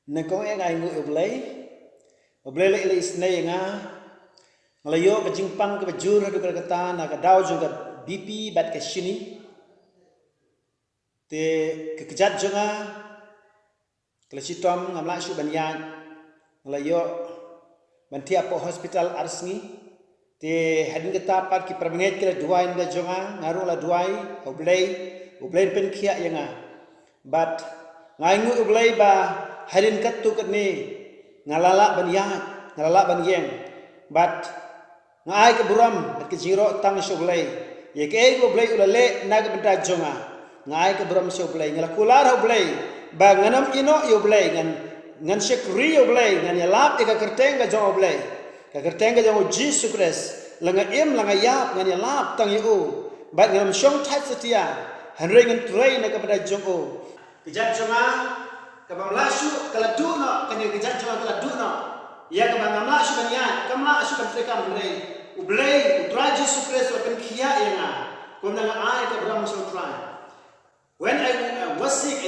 Nekong yang ngu oblay le isne nga ngalayo ka jingpang ka bajur hadu ka kata na ka daw jung ka BP bat ka shini te ka kejat junga kala sitom ngamla shu banyan ngalayo bantia po hospital arsngi te hadin kata pat ki permenget kala duai nda junga ngaru la duai oblay pen kia yanga bat ngai ngu oblay ba hadin katu katni ngalala banyeng bat ngai ke buram bat ke jiro tang shoblay ye ke oblay ulale nag benda jonga ngai ke buram shoblay ngala kular oblay ba nganam ino oblay ngan shekri oblay ngan yalap ka kerteng ga jong oblay ka kerteng ga jong Jesus Christ langa langa yap ngan yalap tang yu bat ngam shong tat setia hanre ngan train ka benda jong o kejat jonga kabang lasu kala duno kani kejat jonga kala duno ya kabang lasu banyan kamla asu kan trekam ublay utraji supres kan kia yenga kumna ai ka bram so try when I was sick